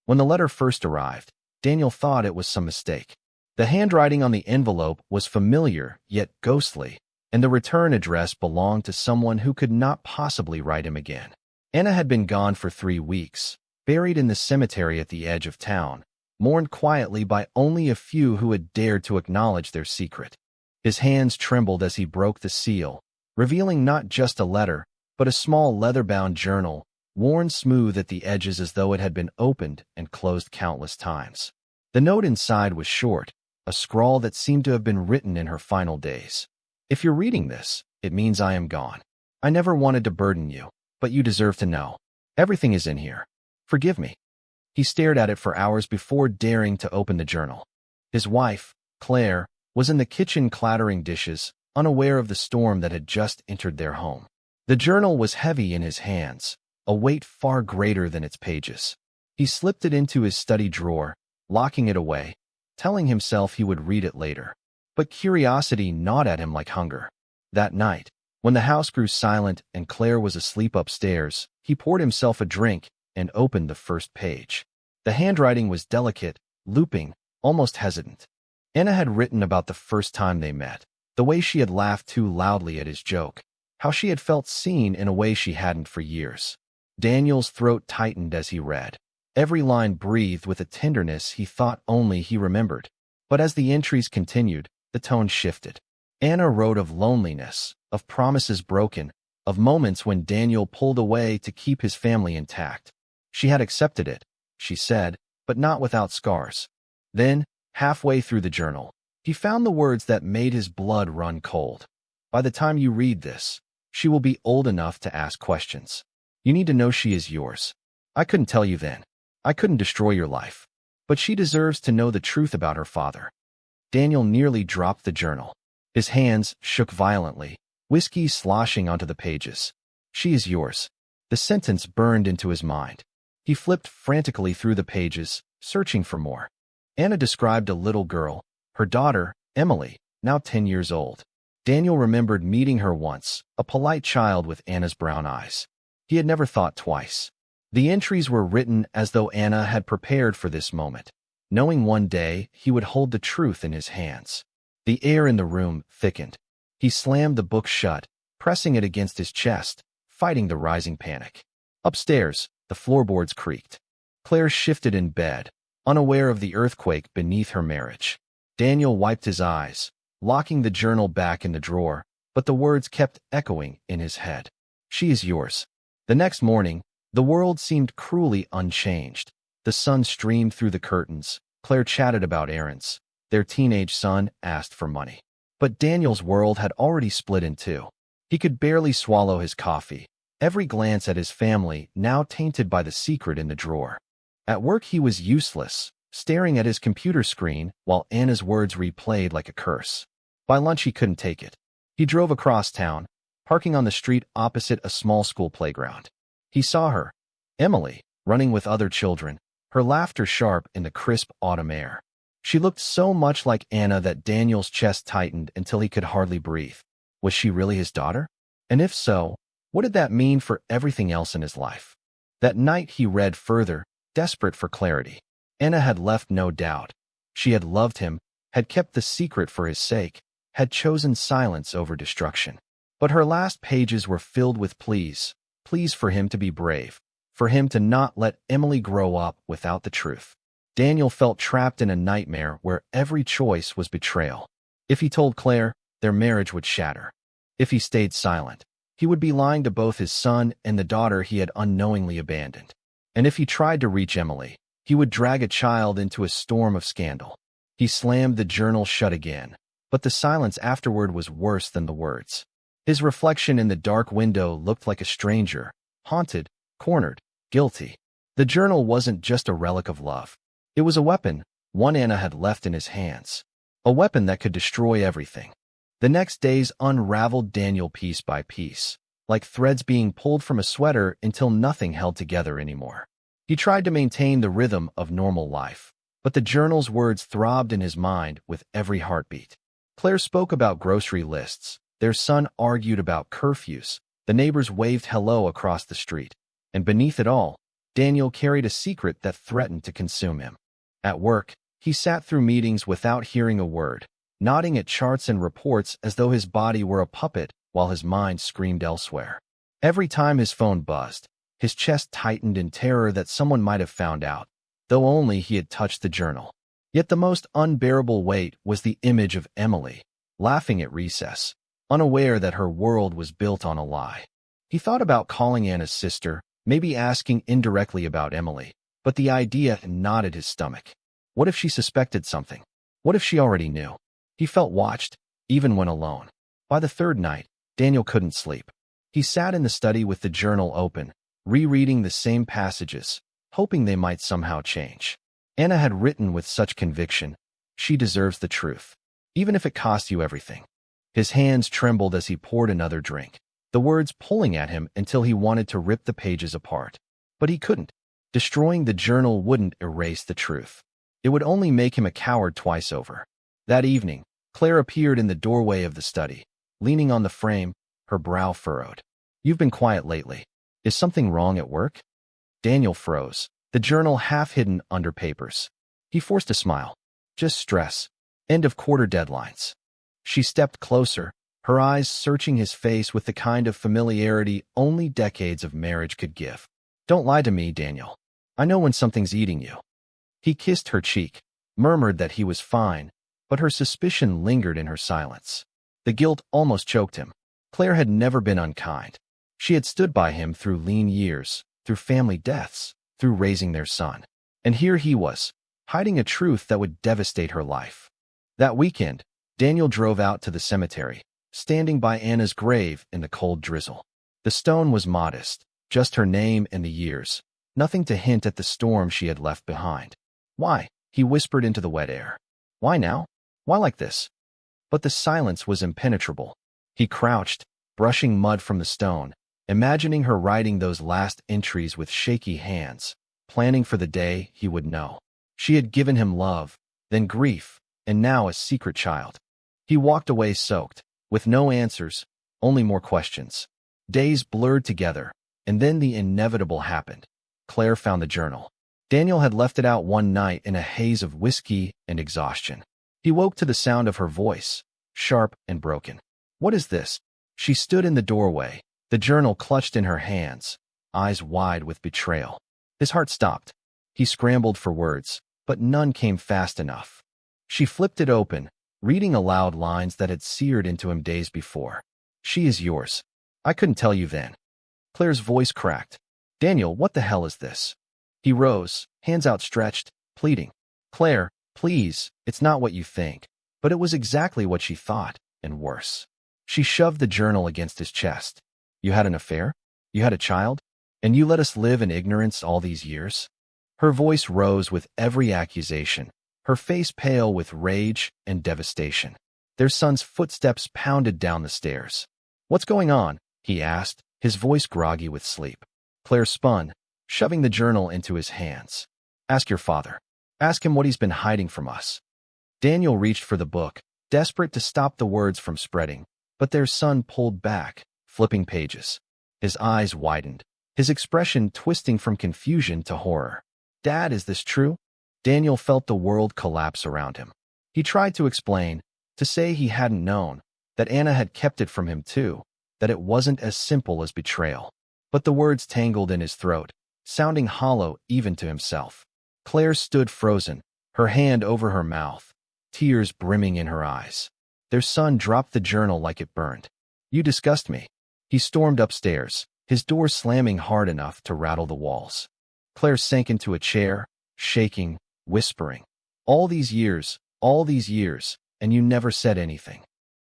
When the letter first arrived, Daniel thought it was some mistake. The handwriting on the envelope was familiar, yet ghostly, and the return address belonged to someone who could not possibly write him again. Anna had been gone for 3 weeks, buried in the cemetery at the edge of town, mourned quietly by only a few who had dared to acknowledge their secret. His hands trembled as he broke the seal, revealing not just a letter, but a small leather-bound journal, worn smooth at the edges as though it had been opened and closed countless times. The note inside was short, a scrawl that seemed to have been written in her final days. If you're reading this, it means I am gone. I never wanted to burden you, but you deserve to know. Everything is in here. Forgive me. He stared at it for hours before daring to open the journal. His wife, Claire, was in the kitchen clattering dishes, unaware of the storm that had just entered their home. The journal was heavy in his hands, a weight far greater than its pages. He slipped it into his study drawer, locking it away, telling himself he would read it later. But curiosity gnawed at him like hunger. That night, when the house grew silent and Claire was asleep upstairs, he poured himself a drink and opened the first page. The handwriting was delicate, looping, almost hesitant. Anna had written about the first time they met, the way she had laughed too loudly at his joke, how she had felt seen in a way she hadn't for years. Daniel's throat tightened as he read. Every line breathed with a tenderness he thought only he remembered. But as the entries continued, the tone shifted. Anna wrote of loneliness, of promises broken, of moments when Daniel pulled away to keep his family intact. She had accepted it, she said, but not without scars. Then, halfway through the journal, he found the words that made his blood run cold. By the time you read this, she will be old enough to ask questions. You need to know she is yours. I couldn't tell you then. I couldn't destroy your life. But she deserves to know the truth about her father. Daniel nearly dropped the journal. His hands shook violently, whiskey sloshing onto the pages. She is yours. The sentence burned into his mind. He flipped frantically through the pages, searching for more. Anna described a little girl, her daughter, Emily, now 10 years old. Daniel remembered meeting her once, a polite child with Anna's brown eyes. He had never thought twice. The entries were written as though Anna had prepared for this moment, knowing one day he would hold the truth in his hands. The air in the room thickened. He slammed the book shut, pressing it against his chest, fighting the rising panic. Upstairs, the floorboards creaked. Claire shifted in bed, unaware of the earthquake beneath her marriage. Daniel wiped his eyes, locking the journal back in the drawer, but the words kept echoing in his head. She is yours. The next morning, the world seemed cruelly unchanged. The sun streamed through the curtains. Claire chatted about errands. Their teenage son asked for money. But Daniel's world had already split in two. He could barely swallow his coffee, every glance at his family now tainted by the secret in the drawer. At work he was useless, staring at his computer screen while Anna's words replayed like a curse. By lunch he couldn't take it. He drove across town, parking on the street opposite a small school playground. He saw her, Emily, running with other children, her laughter sharp in the crisp autumn air. She looked so much like Anna that Daniel's chest tightened until he could hardly breathe. Was she really his daughter? And if so, what did that mean for everything else in his life? That night he read further, desperate for clarity. Anna had left no doubt. She had loved him, had kept the secret for his sake, had chosen silence over destruction. But her last pages were filled with pleas for him to be brave, for him to not let Emily grow up without the truth. Daniel felt trapped in a nightmare where every choice was betrayal. If he told Claire, their marriage would shatter. If he stayed silent, he would be lying to both his son and the daughter he had unknowingly abandoned. And if he tried to reach Emily, he would drag a child into a storm of scandal. He slammed the journal shut again, but the silence afterward was worse than the words. His reflection in the dark window looked like a stranger, haunted, cornered, guilty. The journal wasn't just a relic of love. It was a weapon, one Anna had left in his hands. A weapon that could destroy everything. The next days unraveled Daniel piece by piece, like threads being pulled from a sweater until nothing held together anymore. He tried to maintain the rhythm of normal life, but the journal's words throbbed in his mind with every heartbeat. Claire spoke about grocery lists. Their son argued about curfews. The neighbors waved hello across the street. And beneath it all, Daniel carried a secret that threatened to consume him. At work, he sat through meetings without hearing a word, nodding at charts and reports as though his body were a puppet while his mind screamed elsewhere. Every time his phone buzzed, his chest tightened in terror that someone might have found out, though only he had touched the journal. Yet the most unbearable weight was the image of Emily, laughing at recess, unaware that her world was built on a lie. He thought about calling Anna's sister, maybe asking indirectly about Emily, but the idea knotted his stomach. What if she suspected something? What if she already knew? He felt watched, even when alone. By the third night, Daniel couldn't sleep. He sat in the study with the journal open, rereading the same passages, hoping they might somehow change. Anna had written with such conviction, "She deserves the truth, even if it costs you everything." His hands trembled as he poured another drink, the words pulling at him until he wanted to rip the pages apart. But he couldn't. Destroying the journal wouldn't erase the truth. It would only make him a coward twice over. That evening, Claire appeared in the doorway of the study, leaning on the frame, her brow furrowed. "You've been quiet lately. Is something wrong at work?" Daniel froze, the journal half hidden under papers. He forced a smile. "Just stress. End of quarter deadlines." She stepped closer, her eyes searching his face with the kind of familiarity only decades of marriage could give. "Don't lie to me, Daniel. I know when something's eating you." He kissed her cheek, murmured that he was fine, but her suspicion lingered in her silence. The guilt almost choked him. Claire had never been unkind. She had stood by him through lean years, through family deaths, through raising their son. And here he was, hiding a truth that would devastate her life. That weekend, Daniel drove out to the cemetery, standing by Anna's grave in the cold drizzle. The stone was modest, just her name and the years, nothing to hint at the storm she had left behind. "Why?" he whispered into the wet air. "Why now? Why like this?" But the silence was impenetrable. He crouched, brushing mud from the stone, imagining her writing those last entries with shaky hands, planning for the day he would know. She had given him love, then grief, and now a secret child. He walked away soaked, with no answers, only more questions. Days blurred together, and then the inevitable happened. Claire found the journal. Daniel had left it out one night in a haze of whiskey and exhaustion. He woke to the sound of her voice, sharp and broken. "What is this?" She stood in the doorway, the journal clutched in her hands, eyes wide with betrayal. His heart stopped. He scrambled for words, but none came fast enough. She flipped it open, reading aloud lines that had seared into him days before. "She is yours. I couldn't tell you then." Claire's voice cracked. "Daniel, what the hell is this?" He rose, hands outstretched, pleading. "Claire, please, it's not what you think." But it was exactly what she thought, and worse. She shoved the journal against his chest. "You had an affair? You had a child? And you let us live in ignorance all these years?" Her voice rose with every accusation, her face pale with rage and devastation. Their son's footsteps pounded down the stairs. "What's going on?" he asked, his voice groggy with sleep. Claire spun, shoving the journal into his hands. "Ask your father. Ask him what he's been hiding from us." Daniel reached for the book, desperate to stop the words from spreading, but their son pulled back, flipping pages. His eyes widened, his expression twisting from confusion to horror. "Dad, is this true?" Daniel felt the world collapse around him. He tried to explain, to say he hadn't known, that Anna had kept it from him too, that it wasn't as simple as betrayal. But the words tangled in his throat, sounding hollow even to himself. Claire stood frozen, her hand over her mouth, tears brimming in her eyes. Their son dropped the journal like it burned. "You disgust me." He stormed upstairs, his door slamming hard enough to rattle the walls. Claire sank into a chair, shaking, whispering. All these years, and you never said anything."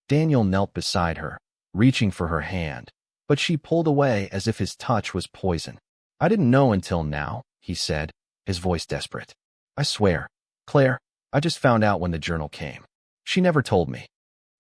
Daniel knelt beside her, reaching for her hand, but she pulled away as if his touch was poison. "I didn't know until now," he said, his voice desperate. "I swear. Claire, I just found out when the journal came. She never told me."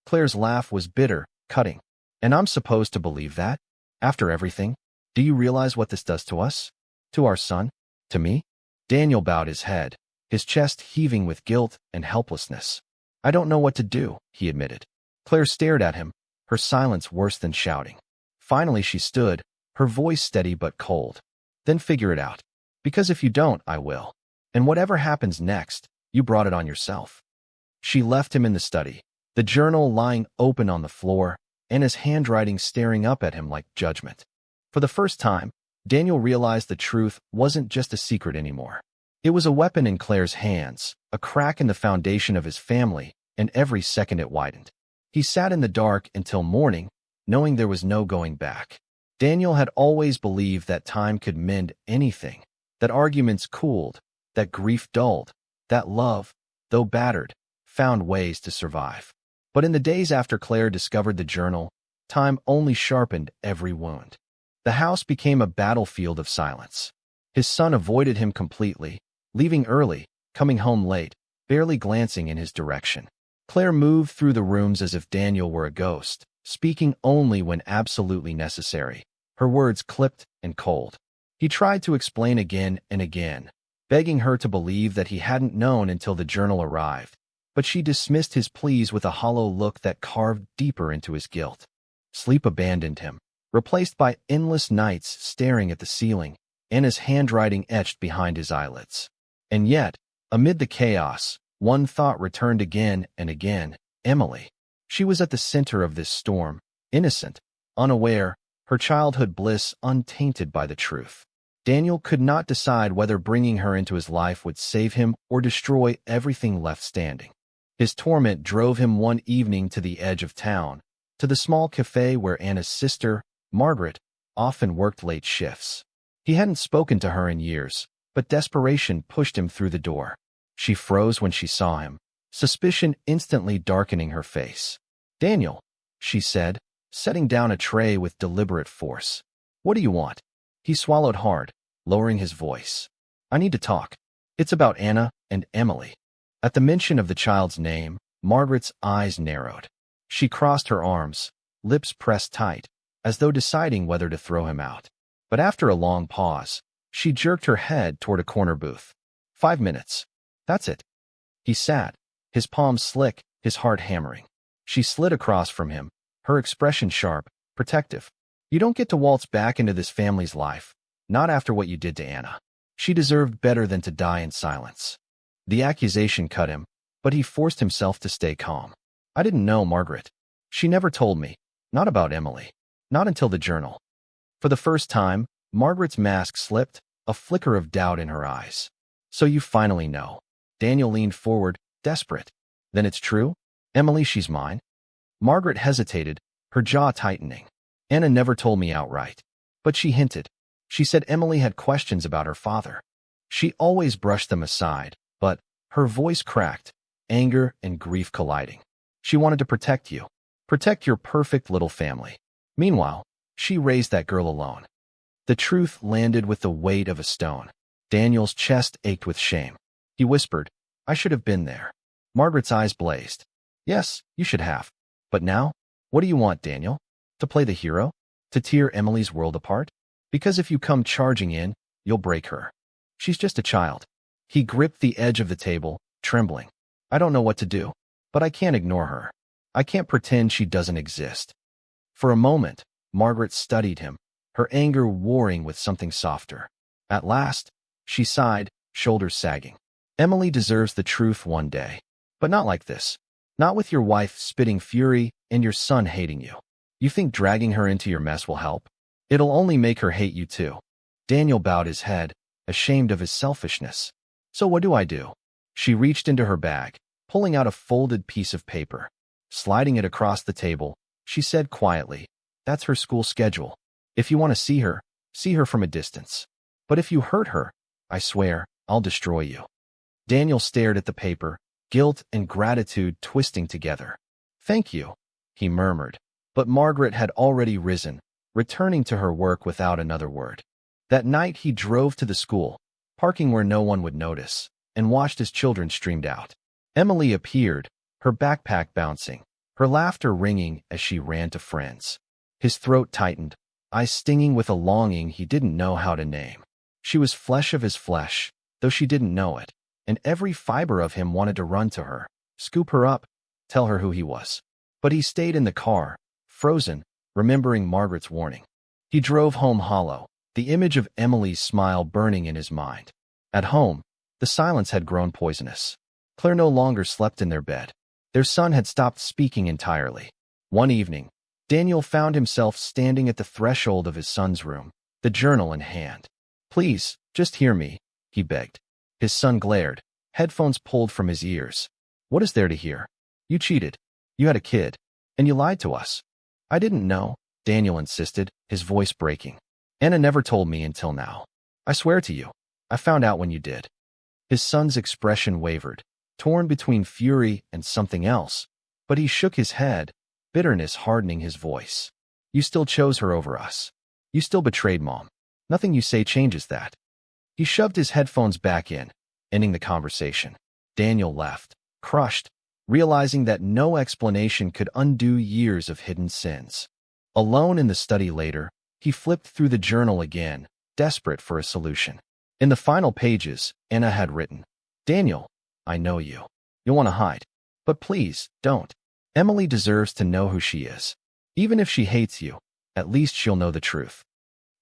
Claire's laugh was bitter, cutting. "And I'm supposed to believe that? After everything? Do you realize what this does to us? To our son? To me?" Daniel bowed his head, his chest heaving with guilt and helplessness. "I don't know what to do," he admitted. Claire stared at him, her silence worse than shouting. Finally she stood, her voice steady but cold. "Then figure it out. Because if you don't, I will. And whatever happens next, you brought it on yourself. She left him in the study, the journal lying open on the floor, and his handwriting staring up at him like judgment. For the first time, Daniel realized the truth wasn't just a secret anymore. It was a weapon in Claire's hands, a crack in the foundation of his family, and every second it widened. He sat in the dark until morning, knowing there was no going back. Daniel had always believed that time could mend anything, that arguments cooled, that grief dulled, that love, though battered, found ways to survive. But in the days after Claire discovered the journal, time only sharpened every wound. The house became a battlefield of silence. His son avoided him completely, leaving early, coming home late, barely glancing in his direction. Claire moved through the rooms as if Daniel were a ghost, speaking only when absolutely necessary, her words clipped and cold. He tried to explain again and again, begging her to believe that he hadn't known until the journal arrived, but she dismissed his pleas with a hollow look that carved deeper into his guilt. Sleep abandoned him, replaced by endless nights staring at the ceiling, and his handwriting etched behind his eyelids. And yet, amid the chaos, one thought returned again and again: Emily. She was at the center of this storm, innocent, unaware, her childhood bliss untainted by the truth. Daniel could not decide whether bringing her into his life would save him or destroy everything left standing. His torment drove him one evening to the edge of town, to the small cafe where Anna's sister, Margaret, often worked late shifts. He hadn't spoken to her in years, but desperation pushed him through the door. She froze when she saw him, suspicion instantly darkening her face. "Daniel," she said, setting down a tray with deliberate force. "What do you want?" He swallowed hard, lowering his voice. "I need to talk. It's about Anna and Emily." At the mention of the child's name, Margaret's eyes narrowed. She crossed her arms, lips pressed tight, as though deciding whether to throw him out. But after a long pause, she jerked her head toward a corner booth. 5 minutes. That's it." He sat, his palms slick, his heart hammering. She slid across from him, her expression sharp, protective. "You don't get to waltz back into this family's life, not after what you did to Anna. She deserved better than to die in silence." The accusation cut him, but he forced himself to stay calm. "I didn't know Margaret. She never told me. Not about Emily. Not until the journal." For the first time, Margaret's mask slipped, a flicker of doubt in her eyes. "So you finally know." Daniel leaned forward, desperate. "Then it's true? Emily, she's mine?" Margaret hesitated, her jaw tightening. "Anna never told me outright. But she hinted. She said Emily had questions about her father. She always brushed them aside, but," her voice cracked, anger and grief colliding, "she wanted to protect you. Protect your perfect little family. Meanwhile, she raised that girl alone." The truth landed with the weight of a stone. Daniel's chest ached with shame. He whispered, "I should have been there." Margaret's eyes blazed. "Yes, you should have. But now? What do you want, Daniel? To play the hero? To tear Emily's world apart? Because if you come charging in, you'll break her. She's just a child." He gripped the edge of the table, trembling. "I don't know what to do, but I can't ignore her. I can't pretend she doesn't exist." For a moment, Margaret studied him, her anger warring with something softer. At last, she sighed, shoulders sagging. "Emily deserves the truth one day. But not like this. Not with your wife spitting fury and your son hating you. You think dragging her into your mess will help? It'll only make her hate you too." Daniel bowed his head, ashamed of his selfishness. "So what do I do?" She reached into her bag, pulling out a folded piece of paper. Sliding it across the table, she said quietly, "That's her school schedule. If you want to see her from a distance. But if you hurt her, I swear, I'll destroy you." Daniel stared at the paper, guilt and gratitude twisting together. "Thank you," he murmured. But Margaret had already risen, returning to her work without another word. That night he drove to the school, parking where no one would notice, and watched as children streamed out. Emily appeared, her backpack bouncing, her laughter ringing as she ran to friends. His throat tightened, eyes stinging with a longing he didn't know how to name. She was flesh of his flesh, though she didn't know it, and every fiber of him wanted to run to her, scoop her up, tell her who he was. But he stayed in the car, frozen, remembering Margaret's warning. He drove home hollow, the image of Emily's smile burning in his mind. At home, the silence had grown poisonous. Claire no longer slept in their bed. Their son had stopped speaking entirely. One evening, Daniel found himself standing at the threshold of his son's room, the journal in hand. "Please, just hear me," he begged. His son glared, headphones pulled from his ears. "What is there to hear? You cheated. You had a kid. And you lied to us." "I didn't know," Daniel insisted, his voice breaking. "Anna never told me until now. I swear to you, I found out when you did." His son's expression wavered, torn between fury and something else, but he shook his head, bitterness hardening his voice. "You still chose her over us. You still betrayed Mom. Nothing you say changes that." He shoved his headphones back in, ending the conversation. Daniel left, crushed, realizing that no explanation could undo years of hidden sins. Alone in the study later, he flipped through the journal again, desperate for a solution. In the final pages, Anna had written, "Daniel, I know you. You'll want to hide. But please, don't. Emily deserves to know who she is. Even if she hates you, at least she'll know the truth."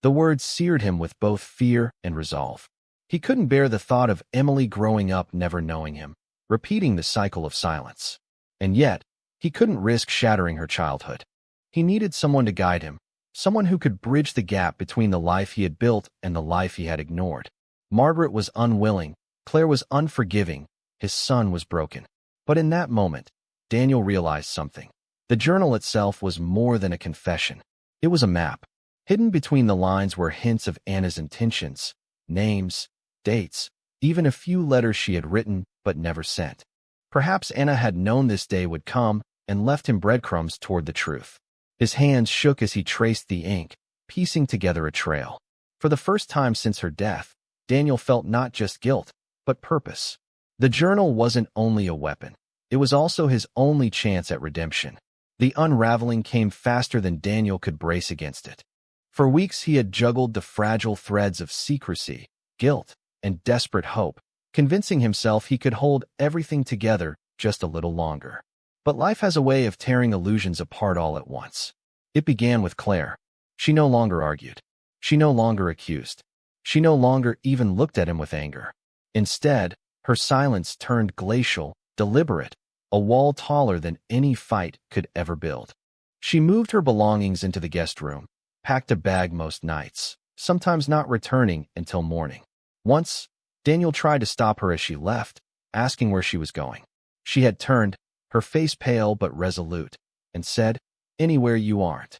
The words seared him with both fear and resolve. He couldn't bear the thought of Emily growing up never knowing him, repeating the cycle of silence. And yet, he couldn't risk shattering her childhood. He needed someone to guide him, someone who could bridge the gap between the life he had built and the life he had ignored. Margaret was unwilling, Claire was unforgiving, his son was broken. But in that moment, Daniel realized something. The journal itself was more than a confession. It was a map. Hidden between the lines were hints of Anna's intentions, names, dates, even a few letters she had written but never sent. Perhaps Anna had known this day would come and left him breadcrumbs toward the truth. His hands shook as he traced the ink, piecing together a trail. For the first time since her death, Daniel felt not just guilt, but purpose. The journal wasn't only a weapon. It was also his only chance at redemption. The unraveling came faster than Daniel could brace against it. For weeks he had juggled the fragile threads of secrecy, guilt, and desperate hope, convincing himself he could hold everything together just a little longer. But life has a way of tearing illusions apart all at once. It began with Claire. She no longer argued. She no longer accused. She no longer even looked at him with anger. Instead, her silence turned glacial, deliberate, a wall taller than any fight could ever build. She moved her belongings into the guest room, packed a bag most nights, sometimes not returning until morning. Once, Daniel tried to stop her as she left, asking where she was going. She had turned, her face pale but resolute, and said, "Anywhere you aren't."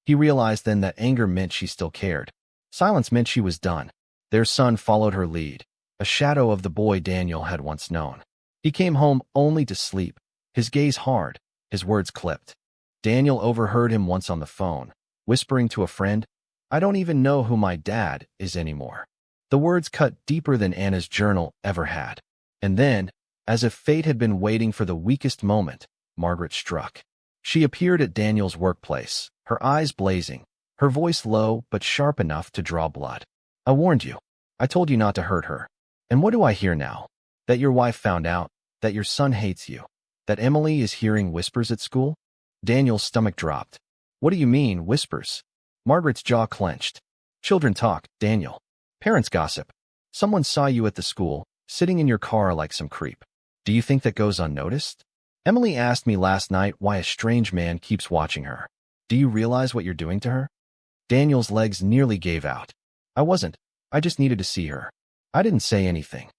He realized then that anger meant she still cared. Silence meant she was done. Their son followed her lead, a shadow of the boy Daniel had once known. He came home only to sleep, his gaze hard, his words clipped. Daniel overheard him once on the phone, whispering to a friend, "I don't even know who my dad is anymore." The words cut deeper than Anna's journal ever had. And then, as if fate had been waiting for the weakest moment, Margaret struck. She appeared at Daniel's workplace, her eyes blazing, her voice low but sharp enough to draw blood. "I warned you. I told you not to hurt her. And what do I hear now? That your wife found out, that your son hates you, that Emily is hearing whispers at school?" Daniel's stomach dropped. "What do you mean, whispers?" Margaret's jaw clenched. "Children talk, Daniel. Parents gossip. Someone saw you at the school, sitting in your car like some creep. Do you think that goes unnoticed? Emily asked me last night why a strange man keeps watching her. Do you realize what you're doing to her?" Daniel's legs nearly gave out. "I wasn't. I just needed to see her. I didn't say anything."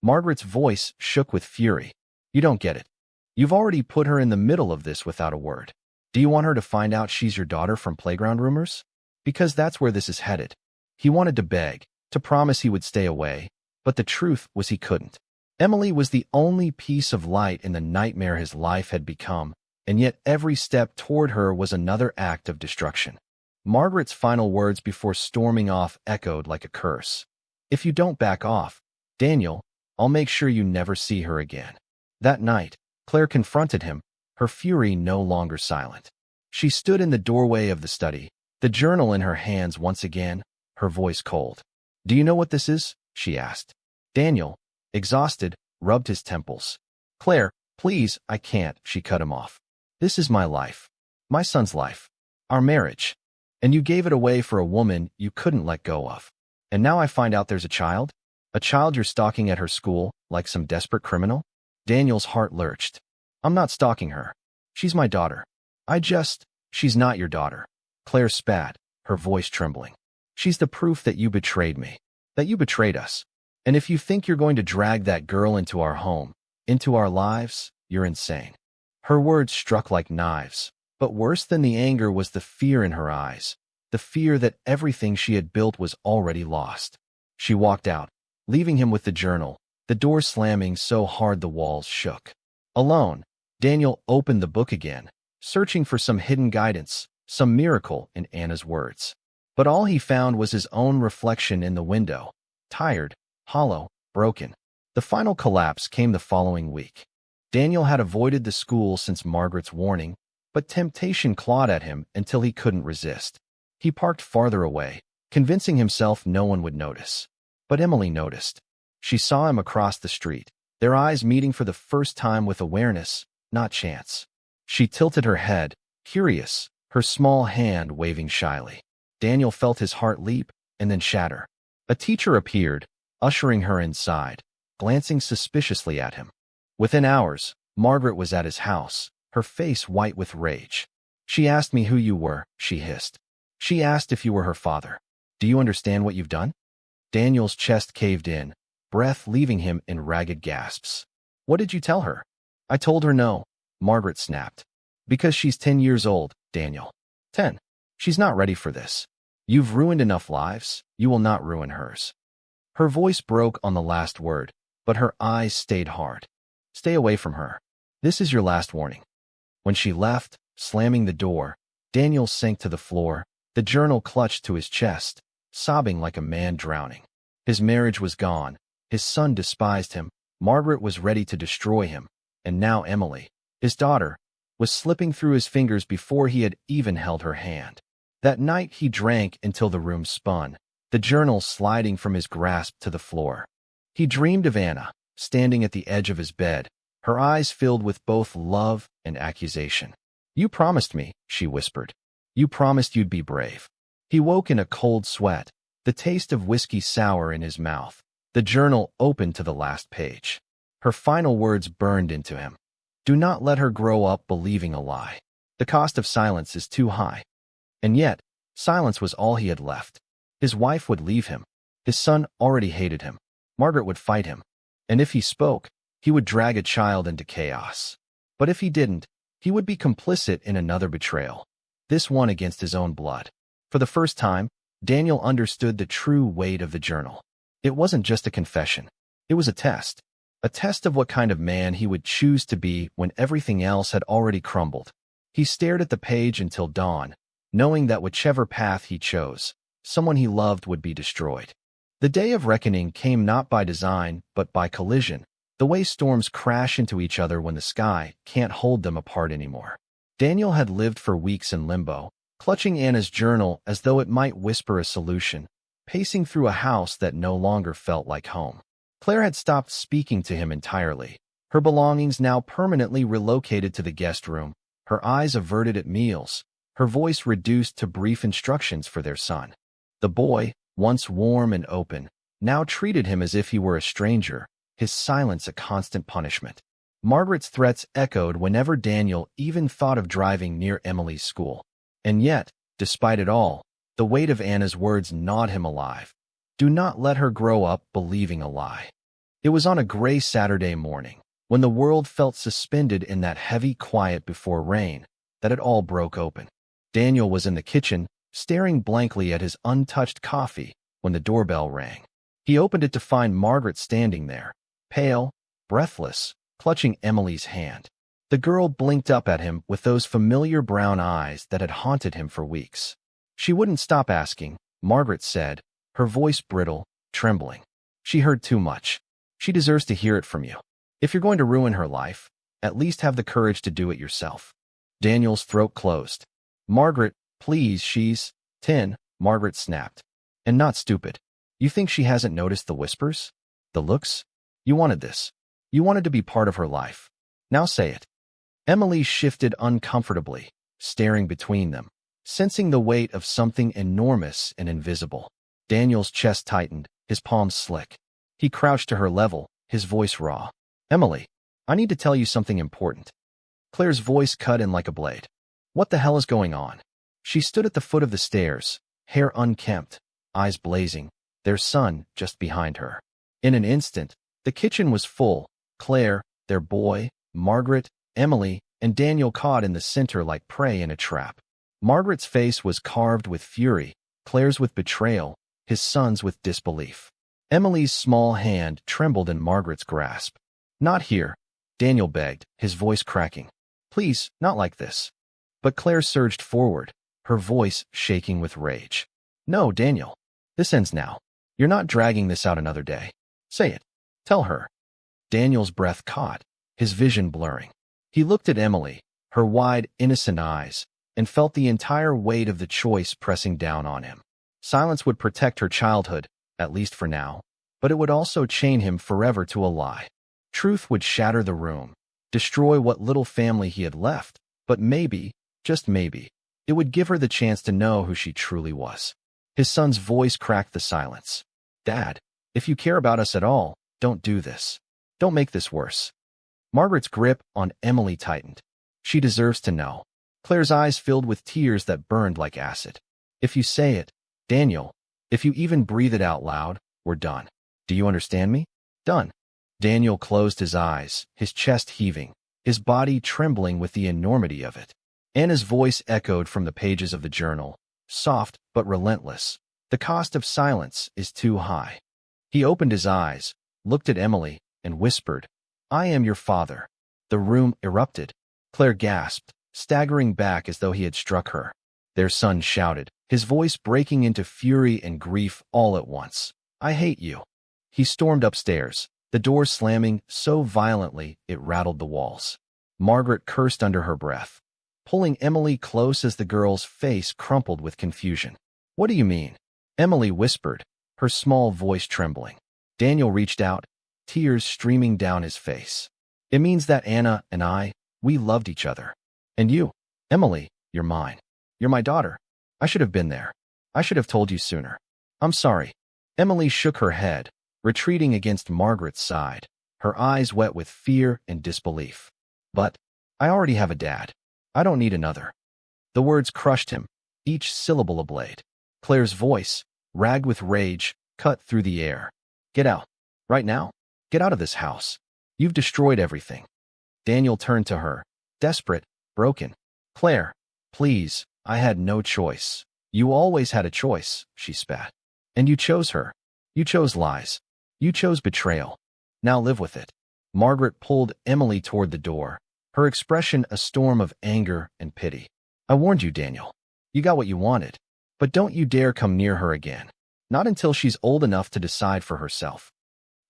Margaret's voice shook with fury. "You don't get it. You've already put her in the middle of this without a word. Do you want her to find out she's your daughter from playground rumors? Because that's where this is headed." He wanted to beg, to promise he would stay away, but the truth was he couldn't. Emily was the only piece of light in the nightmare his life had become, and yet every step toward her was another act of destruction. Margaret's final words before storming off echoed like a curse. "If you don't back off, Daniel, I'll make sure you never see her again." That night, Claire confronted him, her fury no longer silent. She stood in the doorway of the study, the journal in her hands once again, her voice cold. "Do you know what this is?" she asked. Daniel, exhausted, rubbed his temples. "Claire, please, I can't," she cut him off. "This is my life. My son's life. Our marriage. And you gave it away for a woman you couldn't let go of. And now I find out there's a child? A child you're stalking at her school, like some desperate criminal? Daniel's heart lurched. I'm not stalking her. She's my daughter. She's not your daughter. Claire spat, her voice trembling. She's the proof that you betrayed me, that you betrayed us. And if you think you're going to drag that girl into our home, into our lives, you're insane. Her words struck like knives, but worse than the anger was the fear in her eyes, the fear that everything she had built was already lost. She walked out, leaving him with the journal, the door slamming so hard the walls shook. Alone, Daniel opened the book again, searching for some hidden guidance, some miracle in Anna's words. But all he found was his own reflection in the window, tired, hollow, broken. The final collapse came the following week. Daniel had avoided the school since Margaret's warning, but temptation clawed at him until he couldn't resist. He parked farther away, convincing himself no one would notice. But Emily noticed. She saw him across the street, their eyes meeting for the first time with awareness, not chance. She tilted her head, curious, her small hand waving shyly. Daniel felt his heart leap and then shatter. A teacher appeared, ushering her inside, glancing suspiciously at him. Within hours, Margaret was at his house, her face white with rage. She asked me who you were, she hissed. She asked if you were her father. Do you understand what you've done? Daniel's chest caved in, breath leaving him in ragged gasps. What did you tell her? I told her no, Margaret snapped. Because she's 10 years old, Daniel. 10. She's not ready for this. You've ruined enough lives, you will not ruin hers. Her voice broke on the last word, but her eyes stayed hard. Stay away from her. This is your last warning. When she left, slamming the door, Daniel sank to the floor, the journal clutched to his chest, sobbing like a man drowning. His marriage was gone, his son despised him, Margaret was ready to destroy him, and now Emily, his daughter, was slipping through his fingers before he had even held her hand. That night he drank until the room spun, the journal sliding from his grasp to the floor. He dreamed of Anna, standing at the edge of his bed, her eyes filled with both love and accusation. You promised me, she whispered. You promised you'd be brave. He woke in a cold sweat, the taste of whiskey sour in his mouth, the journal open to the last page. Her final words burned into him. Do not let her grow up believing a lie. The cost of silence is too high. And yet, silence was all he had left. His wife would leave him. His son already hated him. Margaret would fight him. And if he spoke, he would drag a child into chaos. But if he didn't, he would be complicit in another betrayal, this one against his own blood. For the first time, Daniel understood the true weight of the journal. It wasn't just a confession. It was a test of what kind of man he would choose to be when everything else had already crumbled. He stared at the page until dawn, knowing that whichever path he chose, someone he loved would be destroyed. The day of reckoning came not by design, but by collision, the way storms crash into each other when the sky can't hold them apart anymore. Daniel had lived for weeks in limbo, clutching Anna's journal as though it might whisper a solution, pacing through a house that no longer felt like home. Claire had stopped speaking to him entirely, her belongings now permanently relocated to the guest room, her eyes averted at meals, her voice reduced to brief instructions for their son. The boy, once warm and open, now treated him as if he were a stranger, his silence a constant punishment. Margaret's threats echoed whenever Daniel even thought of driving near Emily's school. And yet, despite it all, the weight of Anna's words gnawed him alive. Do not let her grow up believing a lie. It was on a gray Saturday morning, when the world felt suspended in that heavy quiet before rain, that it all broke open. Daniel was in the kitchen, staring blankly at his untouched coffee, when the doorbell rang. He opened it to find Margaret standing there, pale, breathless, clutching Emily's hand. The girl blinked up at him with those familiar brown eyes that had haunted him for weeks. She wouldn't stop asking, Margaret said, her voice brittle, trembling. She heard too much. She deserves to hear it from you. If you're going to ruin her life, at least have the courage to do it yourself. Daniel's throat closed. Margaret, please, she's 10, Margaret snapped. And not stupid. You think she hasn't noticed the whispers? The looks? You wanted this. You wanted to be part of her life. Now say it. Emily shifted uncomfortably, staring between them. sensing the weight of something enormous and invisible. Daniel's chest tightened, his palms slick. He crouched to her level, his voice raw. "Emily, I need to tell you something important." Claire's voice cut in like a blade. "What the hell is going on?" She stood at the foot of the stairs, hair unkempt, eyes blazing, their son just behind her. In an instant, the kitchen was full, Claire, their boy, Margaret, Emily, and Daniel caught in the center like prey in a trap. Margaret's face was carved with fury, Claire's with betrayal, his son's with disbelief. Emily's small hand trembled in Margaret's grasp. "Not here," Daniel begged, his voice cracking. "Please, not like this." But Claire surged forward, her voice shaking with rage. "No, Daniel. This ends now. You're not dragging this out another day. Say it. Tell her." Daniel's breath caught, his vision blurring. He looked at Emily, her wide, innocent eyes, and felt the entire weight of the choice pressing down on him. Silence would protect her childhood, at least for now, but it would also chain him forever to a lie. Truth would shatter the room, destroy what little family he had left, but maybe, just maybe, it would give her the chance to know who she truly was. His son's voice cracked the silence. "Dad, if you care about us at all, don't do this. Don't make this worse." Margaret's grip on Emily tightened. She deserves to know. Claire's eyes filled with tears that burned like acid. "If you say it, Daniel, if you even breathe it out loud, we're done. Do you understand me? Done." Daniel closed his eyes, his chest heaving, his body trembling with the enormity of it. Anna's voice echoed from the pages of the journal, soft but relentless. "The cost of silence is too high." He opened his eyes, looked at Emily, and whispered, "I am your father." The room erupted. Claire gasped, staggering back as though he had struck her. Their son shouted, his voice breaking into fury and grief all at once. "I hate you." He stormed upstairs, the door slamming so violently it rattled the walls. Margaret cursed under her breath, pulling Emily close as the girl's face crumpled with confusion. "What do you mean?" Emily whispered, her small voice trembling. Daniel reached out, tears streaming down his face. "It means that Anna and we loved each other. And you, Emily, you're mine. You're my daughter. I should have been there. I should have told you sooner. I'm sorry." Emily shook her head, retreating against Margaret's side, her eyes wet with fear and disbelief. "But I already have a dad. I don't need another." The words crushed him, each syllable a blade. Claire's voice, ragged with rage, cut through the air. "Get out. Right now. Get out of this house. You've destroyed everything." Daniel turned to her, desperate, broken. "Claire, please, I had no choice." "You always had a choice," she spat. "And you chose her. You chose lies. You chose betrayal. Now live with it." Margaret pulled Emily toward the door, her expression a storm of anger and pity. "I warned you, Daniel. You got what you wanted. But don't you dare come near her again. Not until she's old enough to decide for herself."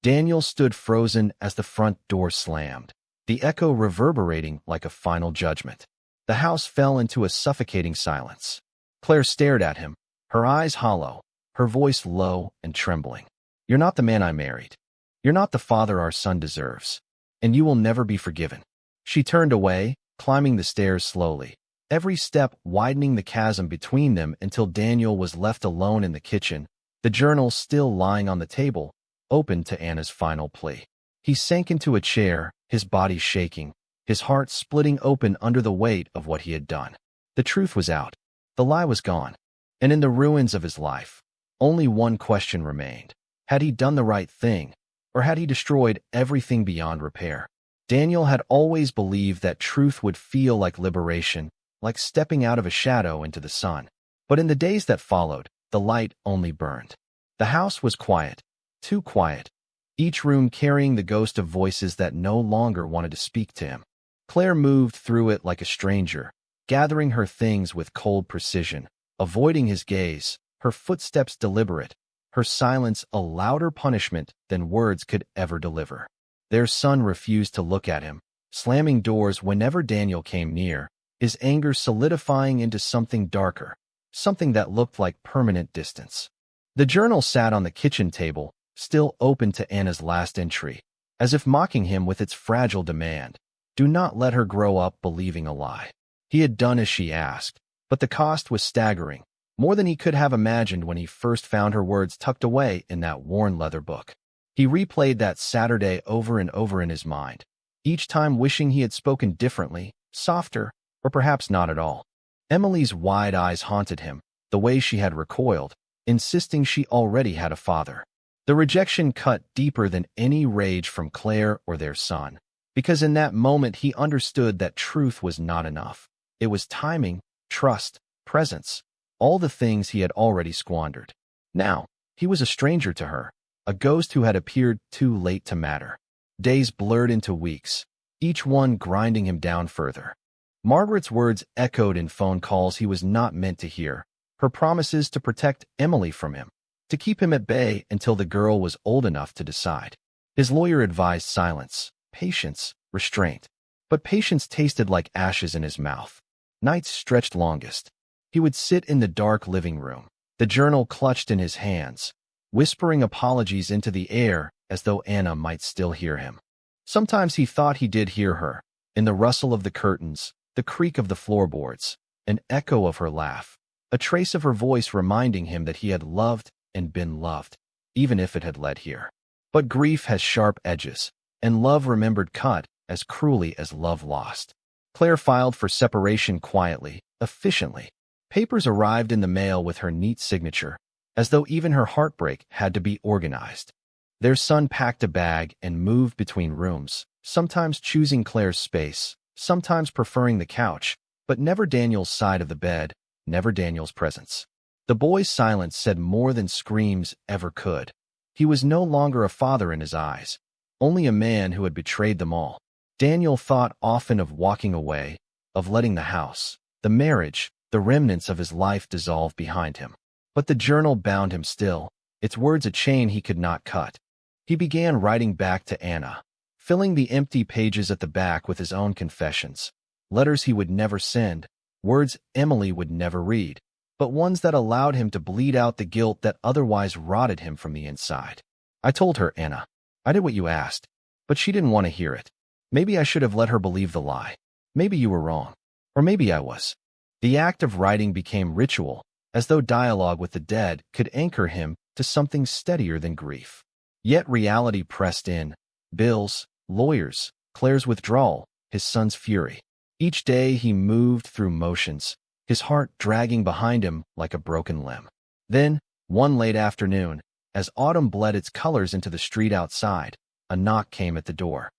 Daniel stood frozen as the front door slammed, the echo reverberating like a final judgment. The house fell into a suffocating silence. Claire stared at him, her eyes hollow, her voice low and trembling. "You're not the man I married. You're not the father our son deserves. And you will never be forgiven." She turned away, climbing the stairs slowly, every step widening the chasm between them until Daniel was left alone in the kitchen, the journal still lying on the table, open to Anna's final plea. He sank into a chair, his body shaking, his heart splitting open under the weight of what he had done. The truth was out. The lie was gone. And in the ruins of his life, only one question remained. Had he done the right thing, or had he destroyed everything beyond repair? Daniel had always believed that truth would feel like liberation, like stepping out of a shadow into the sun. But in the days that followed, the light only burned. The house was quiet, too quiet, each room carrying the ghost of voices that no longer wanted to speak to him. Claire moved through it like a stranger, gathering her things with cold precision, avoiding his gaze, her footsteps deliberate, her silence a louder punishment than words could ever deliver. Their son refused to look at him, slamming doors whenever Daniel came near, his anger solidifying into something darker, something that looked like permanent distance. The journal sat on the kitchen table, still open to Anna's last entry, as if mocking him with its fragile demand. Do not let her grow up believing a lie. He had done as she asked, But the cost was staggering, more than he could have imagined when he first found her words tucked away in that worn leather book. He replayed that Saturday over and over in his mind, each time wishing he had spoken differently, softer, or perhaps not at all. Emily's wide eyes haunted him, the way she had recoiled, insisting she already had a father. The rejection cut deeper than any rage from Claire or their son, because in that moment he understood that truth was not enough. It was timing, trust, presence, all the things he had already squandered. Now, he was a stranger to her, a ghost who had appeared too late to matter. Days blurred into weeks, each one grinding him down further. Margaret's words echoed in phone calls he was not meant to hear, her promises to protect Emily from him, to keep him at bay until the girl was old enough to decide. His lawyer advised silence, patience, restraint. But patience tasted like ashes in his mouth. Nights stretched longest. He would sit in the dark living room, the journal clutched in his hands, whispering apologies into the air as though Anna might still hear him. Sometimes he thought he did hear her, in the rustle of the curtains, the creak of the floorboards, an echo of her laugh, a trace of her voice reminding him that he had loved and been loved, even if it had led here. But grief has sharp edges, and love remembered cut as cruelly as love lost. Claire filed for separation quietly, efficiently. Papers arrived in the mail with her neat signature, as though even her heartbreak had to be organized. Their son packed a bag and moved between rooms, sometimes choosing Claire's space, sometimes preferring the couch, but never Daniel's side of the bed, never Daniel's presence. The boy's silence said more than screams ever could. He was no longer a father in his eyes, only a man who had betrayed them all. Daniel thought often of walking away, of letting the house, the marriage, the remnants of his life dissolve behind him. But the journal bound him still, its words a chain he could not cut. He began writing back to Anna, filling the empty pages at the back with his own confessions, letters he would never send, words Emily would never read, but ones that allowed him to bleed out the guilt that otherwise rotted him from the inside. I told her, Anna, I did what you asked, but she didn't want to hear it. Maybe I should have let her believe the lie. Maybe you were wrong. Or maybe I was. The act of writing became ritual, as though dialogue with the dead could anchor him to something steadier than grief. Yet reality pressed in. Bills, lawyers, Claire's withdrawal, his son's fury. Each day he moved through motions, his heart dragging behind him like a broken limb. Then, one late afternoon, as autumn bled its colors into the street outside, a knock came at the door.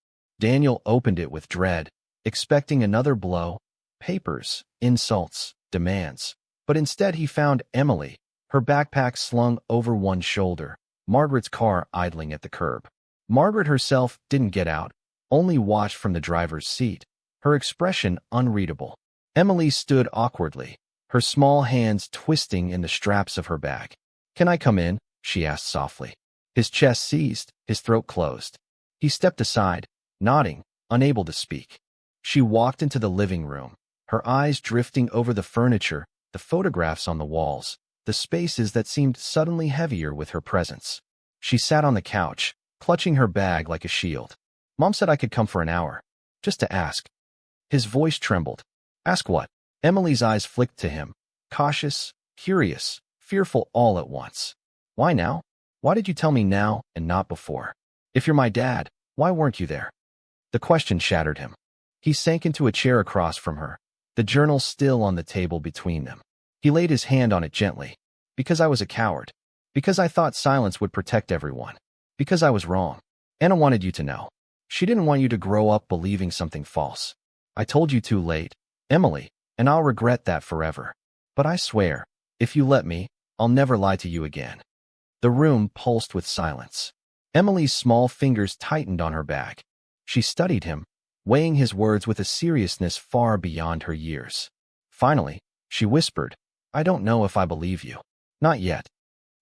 Daniel opened it with dread, expecting another blow, papers, insults, demands. But instead he found Emily, her backpack slung over one shoulder, Margaret's car idling at the curb. Margaret herself didn't get out, only watched from the driver's seat, her expression unreadable. Emily stood awkwardly, her small hands twisting in the straps of her bag. "Can I come in?" she asked softly. His chest seized, his throat closed. He stepped aside, nodding, unable to speak. She walked into the living room, her eyes drifting over the furniture, the photographs on the walls, the spaces that seemed suddenly heavier with her presence. She sat on the couch, clutching her bag like a shield. "Mom said I could come for an hour, just to ask." His voice trembled. "Ask what?" Emily's eyes flicked to him, cautious, curious, fearful all at once. "Why now? Why did you tell me now and not before? If you're my dad, why weren't you there?" The question shattered him. He sank into a chair across from her, the journal still on the table between them. He laid his hand on it gently. "Because I was a coward. Because I thought silence would protect everyone. Because I was wrong. Anna wanted you to know. She didn't want you to grow up believing something false. I told you too late, Emily, and I'll regret that forever. But I swear, if you let me, I'll never lie to you again." The room pulsed with silence. Emily's small fingers tightened on her bag. She studied him, weighing his words with a seriousness far beyond her years. Finally, she whispered, "I don't know if I believe you. Not yet."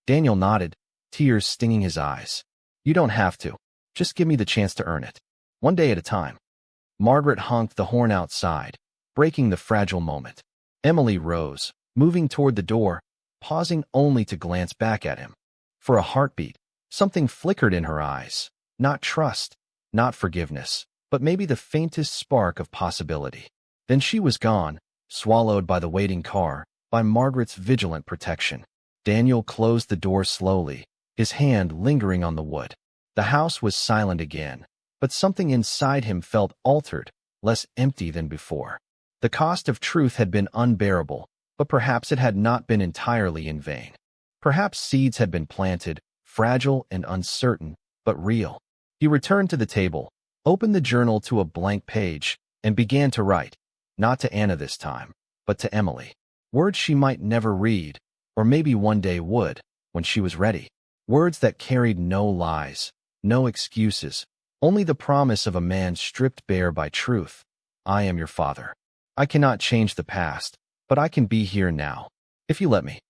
Daniel nodded, tears stinging his eyes. "You don't have to. Just give me the chance to earn it. One day at a time." Margaret honked the horn outside, breaking the fragile moment. Emily rose, moving toward the door, pausing only to glance back at him. For a heartbeat, something flickered in her eyes. Not trust, not forgiveness, but maybe the faintest spark of possibility. Then she was gone, swallowed by the waiting car, by Margaret's vigilant protection. Daniel closed the door slowly, his hand lingering on the wood. The house was silent again, but something inside him felt altered, less empty than before. The cost of truth had been unbearable, but perhaps it had not been entirely in vain. Perhaps seeds had been planted, fragile and uncertain, but real. He returned to the table, opened the journal to a blank page, and began to write, not to Anna this time, but to Emily. Words she might never read, or maybe one day would, when she was ready. Words that carried no lies, no excuses, only the promise of a man stripped bare by truth. I am your father. I cannot change the past, but I can be here now, if you let me.